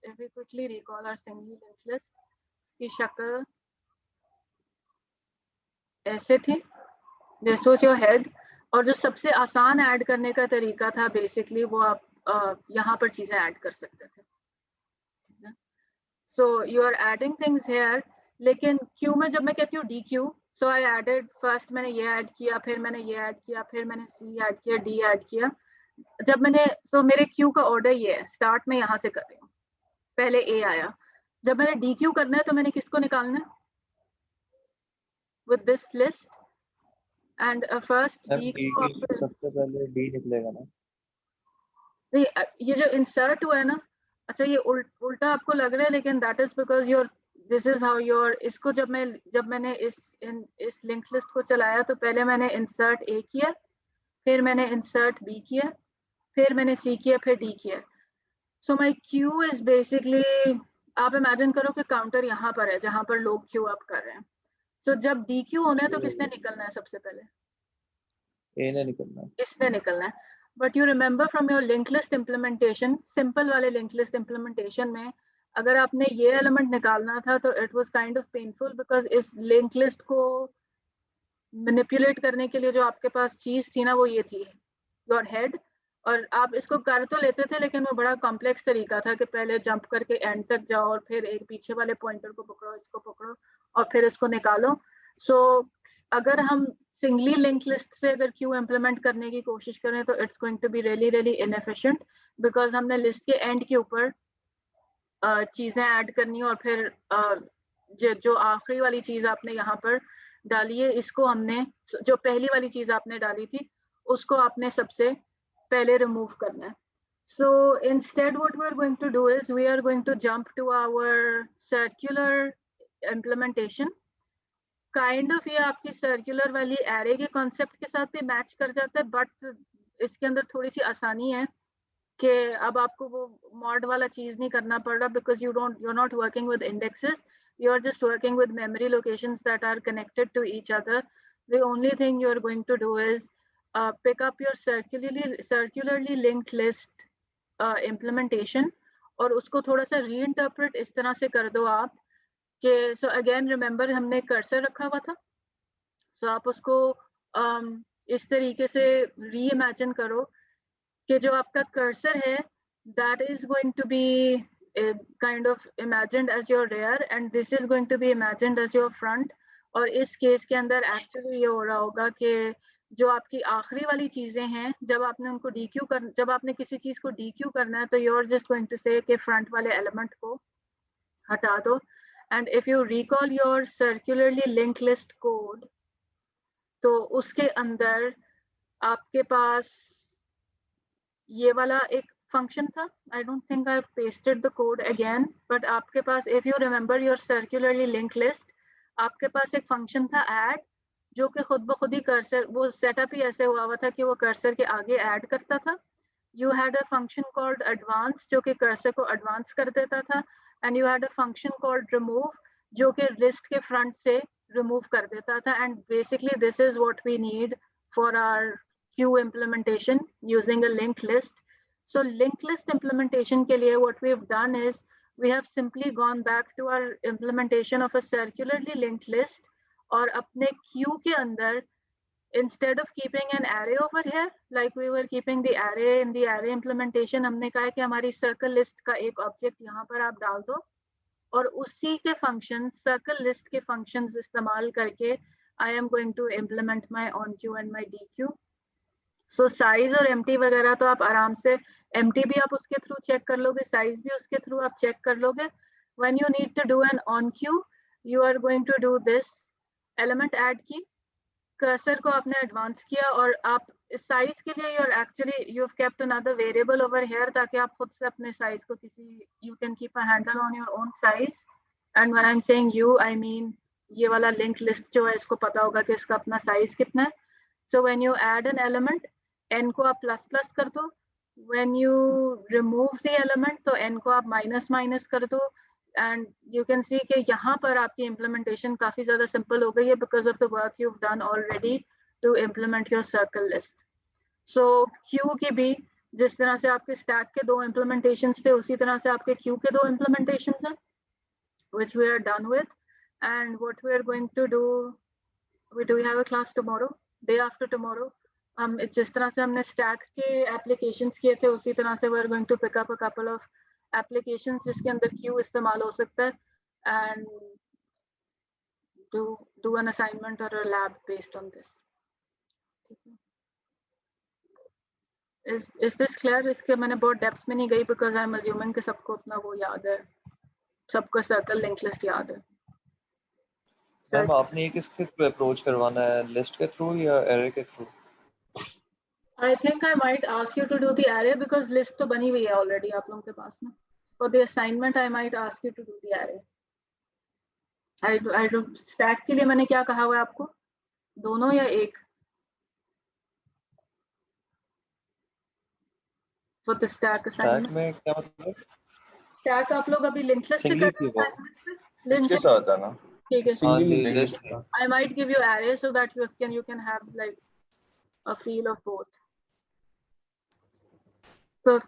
If we quickly recall our singly linked list, इसकी शक्ल ऐसे थी. This was your head. और जो सबसे आसान ऐड करने का तरीका था बेसिकली वो आप यहाँ पर चीजें ऐड कर सकते थे. So you are adding things here, लेकिन क्यू में जब मैं कहती हूँ DQ, so I added first, मैंने ये ऐड किया, फिर मैंने ये ऐड किया, फिर मैंने C ऐड किया, D ऐड किया. जब मैंने so मेरे क्यू का ऑर्डर ये है, स्टार्ट में यहाँ से कर रही हूँ, पहले A आया. जब मैंने DQ करना है तो मैंने किसको निकालना है? With this list. And first D को सबसे पहले D निकलेगा ना? नहीं, ये जो इंसर्ट हुआ है ना, अच्छा ये उल्टा आपको लग रहा है, लेकिन that is because your this is how your, इसको जब मैंने इस लिंक लिस्ट को चलाया तो पहले मैंने इंसर्ट A किया, फिर मैंने इंसर्ट B किया, फिर मैंने C किया, फिर D किया. So my Q is basically, आप इमेजिन करो कि काउंटर यहाँ पर है जहाँ पर लोग क्यू अप कर रहे हैं. सो जब DQ होना है तो किसने निकलना है सबसे पहले? A ने निकलना है. इसने निकलना है. But you remember from your linked list implementation, simple वाले linked list implementation में अगर आपने ये एलिमेंट निकालना था तो it was kind of painful because इस linked list को manipulate करने के लिए जो आपके पास चीज थी ना वो ये थी your head, और आप इसको कर तो लेते थे लेकिन वो बड़ा कॉम्प्लेक्स तरीका था कि पहले जंप करके एंड तक जाओ और फिर एक पीछे वाले पॉइंटर को पकड़ो, इसको पकड़ो और फिर इसको निकालो. सो अगर हम सिंगली लिंक लिस्ट से अगर क्यू इम्प्लीमेंट करने की कोशिश करें तो it's going to be really inefficient, because हमने लिस्ट के एंड के ऊपर चीजें ऐड करनी और फिर जो आखिरी वाली चीज आपने यहाँ पर डाली है, इसको हमने जो पहली वाली चीज आपने डाली थी उसको आपने सबसे पहले रिमूव करना है. So instead what we're going to do is we are going to jump to our circular implementation. Kind of ये आपकी सर्कुलर वाली एरे के कॉन्सेप्ट के साथ भी मैच कर जाता है, बट इसके अंदर थोड़ी सी आसानी है कि अब आपको वो मॉड वाला चीज नहीं करना पड़ रहा, because you're not working with indexes, you're just working with memory locations that are connected to each other. The only thing you're going to do is pick up your circularly linked list implementation और उसको थोड़ा सा reinterpret इस तरह से कर दो आप कि सो अगेन रिमेंबर हमने कर्सर रखा हुआ था, सो आप उसको इस तरीके से रीइमेजिन करो कि जो आपका कर्सर है that is going to be kind of imagined as your rear and this is going to be imagined as your front. और इस केस के अंदर एक्चुअली ये हो रहा होगा कि जो आपकी आखिरी वाली चीजें हैं जब आपने उनको DQ कर, जब आपने किसी चीज को DQ करना है तो you are just going to say कि फ्रंट वाले एलिमेंट को हटा दो. And if you recall your circularly linked list code, तो उसके अंदर आपके पास ये वाला एक फंक्शन था. I don't think I've pasted the code again, but आपके पास if you remember your circularly linked list, आपके पास एक फंक्शन था add, जो कि खुद ब खुद ही कर्सर, वो सेटअप ही ऐसे हुआ था कि वो कर्सर के आगे ऐड करता था. You had a function called advance जो कि कर्सर को एडवांस कर देता था, and you had a function called remove जो कि लिस्ट के फ्रंट से रिमूव कर देता था. And basically this is what we need for our queue implementation using a link list. So link list implementation के लिए what we have done is we have simply gone back to our implementation of a circularly linked list और अपने Q के अंदर instead of keeping an array over here like we were keeping the array in the array implementation, हमने कहा है कि हमारी circle list का एक object यहाँ पर आप डाल दो और उसी के functions circle list के functions इस्तेमाल करके I am going to implement my onQ and my dq. So size और empty वगैरह तो आप आराम से empty भी आप उसके through check कर लोगे, size भी उसके through आप check कर लोगे. When you need to do an onQ, you are going to do this element add की, कर्सर को आपने एडवांस किया और आप इस साइज के लिए you have kept another variable over here ताकि आप खुद से अपने साइज को किसी you can keep a handle on your own size. And when I am saying you I mean ये वाला लिंक लिस्ट जो है इसको पता होगा कि इसका अपना साइज कितना है. So when you add an element n को आप प्लस प्लस कर दो, when you remove the element तो n को आप माइनस माइनस कर दो. And you can see कि यहाँ पर आपकी implementation काफी ज़्यादा simple हो गई है because of the work you've done already to implement your circle list. So Q की भी जिस तरह से आपके stack के 2 implementations थे उसी तरह से आपके Q के 2 implementations हैं which we are done with. And what we are going to do, do we have a class tomorrow? Day after tomorrow. हम जिस तरह से हमने stack के applications किए थे उसी तरह से we are going to pick up a couple of applications जिसके अंदर Q इस्तेमाल हो सकता है and do an assignment or a lab based on this. Is this clear? इसके मैंने बहुत डेप्थ में नहीं गई because I'm assuming कि सबको अपना वो याद है, सबको सर्कल लिंक लिस्ट याद है. मैम आपने ये किसके अप्रोच करवाना है, लिस्ट के थ्रू या एरे के through? I think I might ask you to do the array because list तो बनी हुई है already आप लोगों के पास में. For the assignment, I might ask you to do the array. I don't stack के लिए मैंने क्या कहा हुआ है आपको, दोनों या एक? For the stack assignment. Stack में क्या मतलब? Stack आप लोग अभी linked list Singly थी वो। लिंक के साथ है ना? ठीक है. हाँ जी, Single लिस्ट list थी। I might give you array so that you can have like a feel of both. So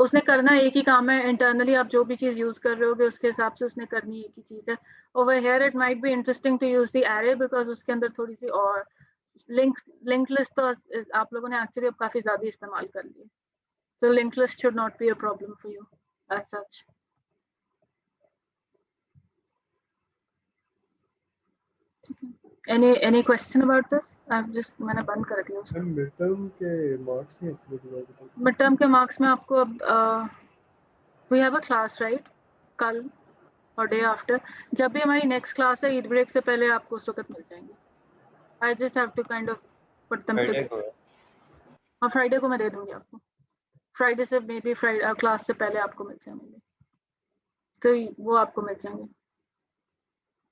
उसने करना एक ही काम है, इंटरनली आप जो भी चीज यूज कर रहे होगे उसके हिसाब से उसने करनी एक ही चीज है. Over here it might be interesting to use the array because उसके अंदर थोड़ी सी और लिंक लिस्ट तो आप लोगों ने एक्चुअली अब काफी ज्यादा इस्तेमाल कर ली. So link list should not be a problem for you as such. any question about this? I've just मैंने बंद कर दिया उसको. मिड टर्म के मार्क्स नहीं अपलोड हुआ अभी तक. मिड टर्म के मार्क्स में आपको अब we have a class right कल और डे आफ्टर. जब भी हमारी नेक्स्ट क्लास है ईद ब्रेक से पहले आपको उस वक्त मिल जाएंगे. I just have to kind of put them together. हाँ फ्राइडे को मैं दे दूंगी आपको. फ्राइडे से मे बी फ्राइडे क्लास से पहले आपको मिल जाएंगे तो वो आपको मिल जाएंगे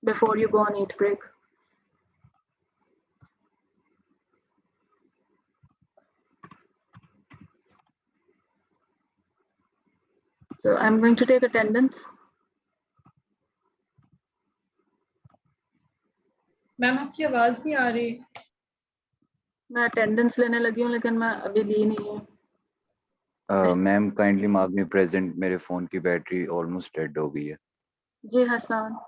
before you go on Eid break. So I'm going to take attendance. Ma'am आपकी आवाज नहीं आ रही. मैं अटेंडेंस लेने लगी हूँ लेकिन मैं अभी ली नहीं है. Ma'am kindly mark me present. मेरे फोन की बैटरी ऑलमोस्ट डेड हो गई है. जी Hasan.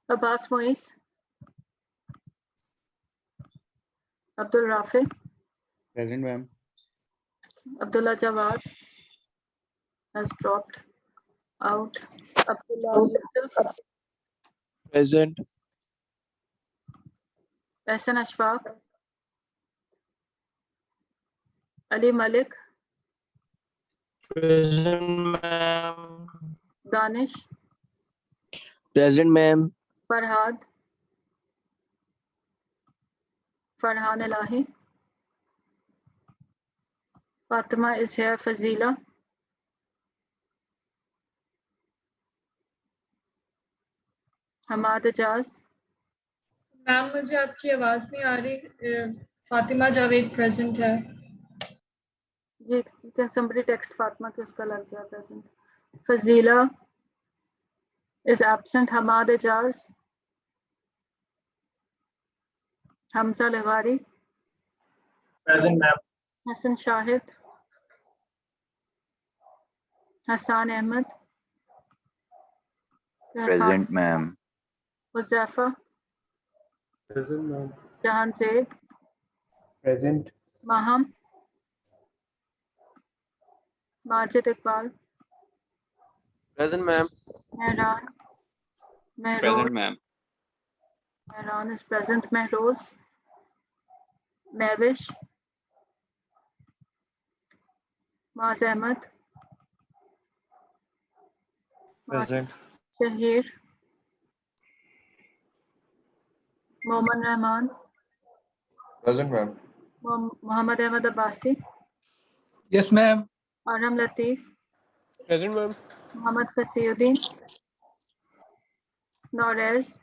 Abbas Moiz. Abdul Rafe. Present, ma'am. Abdullah Jawad has dropped out. Abdullah Yusuf. Present. Ehsan Ashfaq. Ali Malik. Present, ma'am. Danish. Present, ma'am. Farhad. Farhan Elahi. Fatima is here. Fazila. Hamad Ijaz. Ma'am मुझे आपकी आवाज नहीं आ रही। Fatima Javed present है। जी, can somebody text फातिमा कि उसका लग गया present. Fazila is absent. Hammad Ejaz, Hamza Lawari, Present, ma'am. Hasan Shahid, Hassan Ahmed, Present, ma'am. Huzaifa, present ma'am. Jahan Zeb, Present. Maham, Majid Iqbal, Present, ma'am. Mehran, Mehroz, Present, ma'am. Mehran is present. Mehroz, Mahwish, माज अहमद, Present. शहीर, मोमन Rahman, Present, ma'am. Mohammad Ahmad Abbasi, Yes, ma'am. आरम Latif, Present, ma'am. Mohammad Fasiuddin, नौरेज,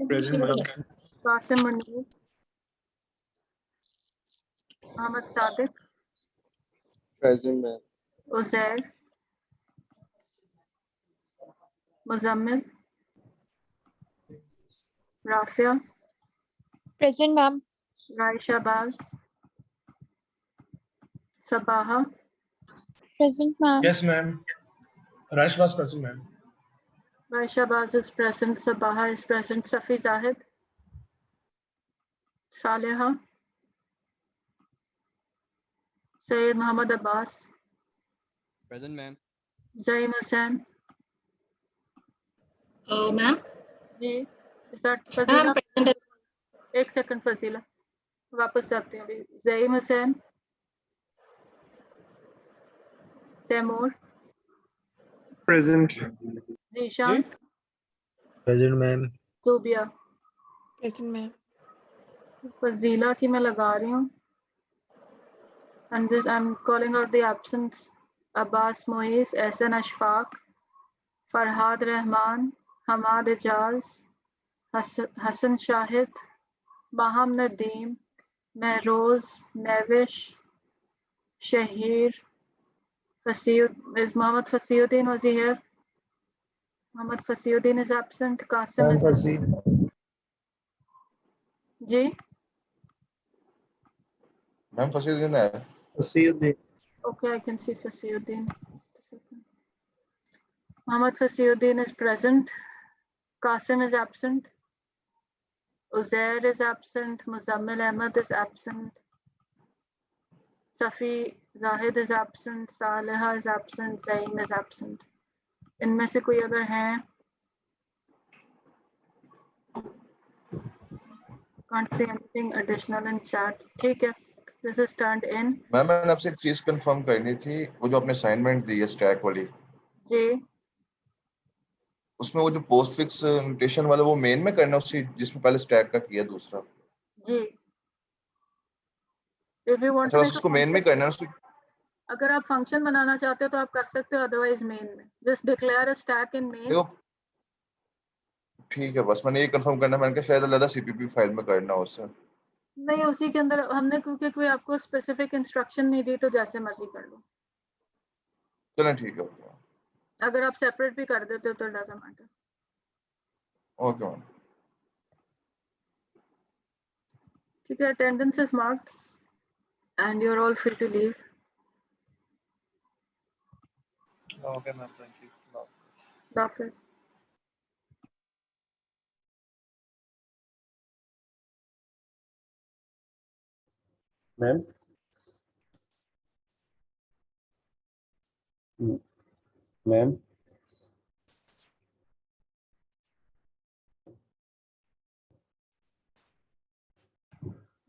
Present, ma'am. Qasim Munir, Mohammad Sadiq, Present, ma'am. Uzair, Muzammil, Rafia, Present, ma'am. Raisha बाल, सबाहा, Present, ma'am. Yes, ma'am. Raish was present, ma'am. Raisha Baz is present. Sabaha is present. Safi Zahid, Saleha, Syed Mohammad Abbas, Present, ma'am. Zaeem Hussain, ma'am ji is that Fazila? present. एक second Fazila, वापस जाते हैं अभी. Zaeem Hussain, Taimur, Present. Zeeshan, Present, ma'am. ज़ूबिया. Present, ma'am. Fazila की मैं लगा रही हूँ. And this I'm calling out the absence. Abbas Mois, Ehsan Ashfaq, Farhad Rahman, Hamad Ijaz, Hassan Shahid, Maham Nadeem, Mehroz, Mevish, Shahir, is Muhammad Fasiuddin, was he here? Muhammad Fasiuddin is absent. Qasim is Ji? Ma'am, Fasiuddin hai. Okay, I can see Fasiuddin. Muhammad Fasiuddin is present. Qasim is absent. Uzair is absent. Muzammil Ahmad is absent. Safi Zahid is absent. Saleha is absent. Zaim is absent. इनमें से कोई अगर हैं? Can't see anything additional in chat. ठीक है. This is turned in. Ma'am मैंने आपसे एक चीज कंफर्म करनी थी, वो जो आपने असाइनमेंट दी है स्टैक वाली, जी. उसमें वो जो पोस्ट फिक्स नोटेशन वाला वो मेन में करना है, उसी जिसमें पहले स्टैक का किया दूसरा. जी. If you want अच्छा, to बस make a उसको मेन में function, करना है उसको. अगर आप फंक्शन बनाना चाहते हो तो आप कर सकते हो, अदरवाइज मेन में. Just declare a stack in main. देखो ठीक है, बस मैंने ये कंफर्म करना है. मैंने कहा शायद अलग सीपीपी फाइल में करना हो उससे. नहीं, उसी के अंदर हमने क्योंकि कोई आपको स्पेसिफिक इंस्ट्रक्शन नहीं दी तो जैसे मर्जी कर लो. चलें ठीक है. अगर आप सेपरेट भी कर देते हो तो डजंट मैटर. Okay ma'am. ठीक है. Attendance is marked and you are all free to leave. Okay ma'am, thank you. हाफिज. Ma'am. Ma'am.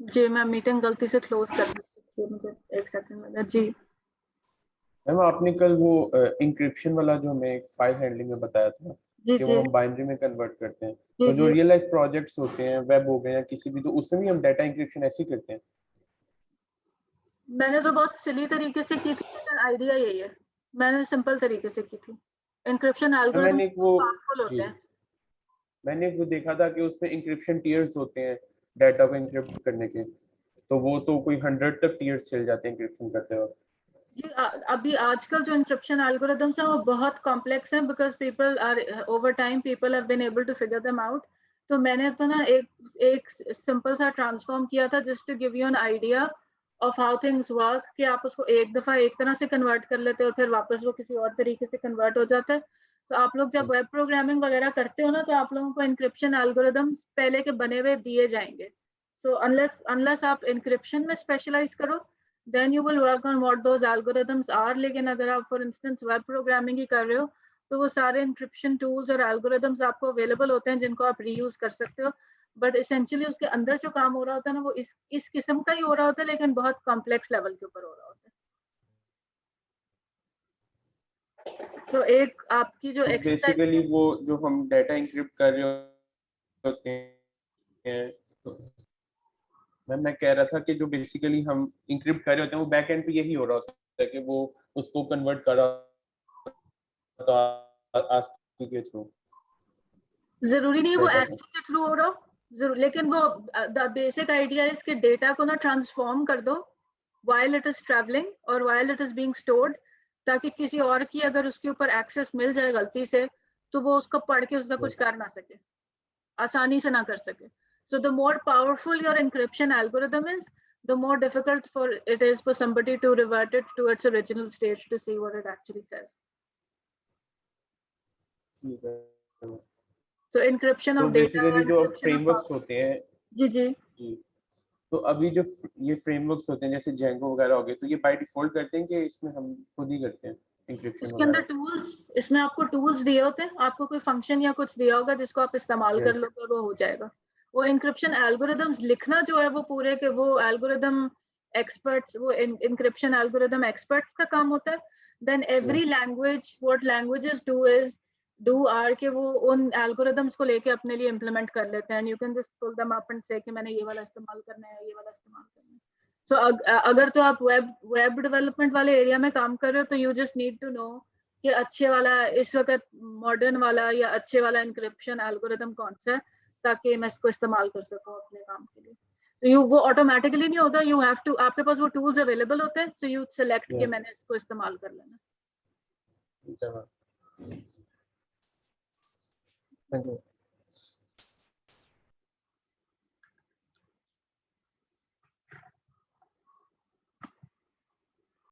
जी, मैं मीटिंग गलती से क्लोज कर दी. मुझे एक सेकंड में. जी. मैम आपने कल वो इंक्रिप्शन वाला जो हमें एक फाइल हैंडलिंग में बताया था जी. कि जी. वो हम बाइनरी में कन्वर्ट करते हैं, जी, तो जो जी. रियल लाइफ प्रोजेक्ट्स होते हैं, वेब हो गए या किसी भी, तो उसमें भी हम डाटा इंक्रिप्शन ऐसे ही करते हैं. मैंने तो बहुत सिली तरीके से की थी, लेकिन आइडिया यही है. मैंने सिंपल तरीके से की थी. इंक्रिप्शन एल्गोरिथम मैंने एक वो पावरफुल होते जी हैं. मैंने वो देखा था कि उसमें इंक्रिप्शन टीयर्स होते हैं डाटा को इंक्रिप्ट करने के, तो वो तो कोई 100 तक टीयर्स चल जाते हैं इंक्रिप्शन करते वक्त। जी अभी आजकल जो इंक्रिप्शन एल्गोरिथम्स हैं वो बहुत कॉम्प्लेक्स हैं because people are over time people have been able to figure them out. तो मैंने तो ना एक सिंपल सा ट्रांसफॉर्म किया था just to give you an idea of how things work, कि आप उसको एक दफा एक तरह से कन्वर्ट कर लेते हो और फिर वापस वो किसी और तरीके से कन्वर्ट हो जाता है। तो आप लोग जब वेब प्रोग्रामिंग वगैरह करते हो ना तो आप लोगों को इंक्रिप्शन एल्गोरिथम्स पहले के बने हुए दिए जाएंगे। सो अनलेस आप इंक्रिप्शन में स्पेशलाइज करो then you will work on what those algorithms are। लेकिन अगर आप फॉर इंस्टेंस वेब प्रोग्रामिंग ही कर रहे हो तो वो सारे इंक्रिप्शन टूल्स और एल्गोरिथम्स आपको अवेलेबल होते हैं जिनको आप रीयूज कर सकते हो, बट एसेंशियली उसके अंदर जो काम हो रहा होता है ना वो इस किस्म का ही हो रहा होता है लेकिन बहुत कॉम्प्लेक्स लेवल के ऊपर हो रहा होता है। तो एक आपकी जो बेसिकली वो जो हम डाटा इंक्रिप्ट कर रहे होते हैं, तो मैं कह रहा था कि जो बेसिकली हम इंक्रिप्ट कर रहे होते हैं वो बैक एंड पे यही हो रहा होता है कि वो उसको कन्वर्ट कर रहा ASCII के थ्रू। जरूरी नहीं वो ASCII के थ्रू हो रहा हो जरूर, लेकिन वो द बेसिक आइडिया इज कि डेटा को ना ट्रांसफॉर्म कर दो while it is traveling और while it is being stored, ताकि किसी और की अगर उसके ऊपर एक्सेस मिल जाए गलती से तो वो उसको पढ़ के उसका कुछ कर ना सके, आसानी से ना कर सके। So the more powerful your encryption algorithm is, the more difficult for it is for somebody to revert it to its original state to see what it actually says. So encryption of data, basically जो encryption of frameworks होते हैं, जी तो अभी जो ये frameworks होते हैं जैसे Django वगैरह हो गए, तो ये बाय डिफॉल्ट करते हैं कि इसमें हम खुद ही करते हैं इंक्रिप्शन इसके अंदर टूल्स, इसमें आपको टूल्स दिए होते हैं, आपको कोई फंक्शन या कुछ दिया होगा जिसको आप इस्तेमाल कर लोगे वो हो जाएगा। वो इंक्रिप्शन एल्गोरिथम्स लिखना जो है वो पूरे के वो एल्गोरिथम एक्सपर्ट्स, वो इंक्रिप्शन एल्गोरिथम एक्सपर्ट्स का काम होता है। Then every language, what languages do are के वो उन एल्गोरिथम्स को लेके अपने लिए इम्प्लीमेंट कर लेते हैं। You can just pull them up and say कि मैंने ये वाला इस्तेमाल करना है, ये वाला इस्तेमाल करना है। सो अगर तो आप वेब डेवलपमेंट वाले एरिया में काम कर रहे हो तो you just need to know कि अच्छे वाला इस वक्त मॉडर्न वाला या अच्छे वाला इंक्रिप्शन एल्गोरिथम कौन सा है ताकि मैं इसको इस्तेमाल कर सकूं अपने काम के लिए। तो यू वो ऑटोमेटिकली नहीं होता, यू हैव टू, आपके पास वो टूल्स अवेलेबल होते हैं, सो यू सेलेक्ट कि मैंने इसको इस्तेमाल कर लेना। Thank you.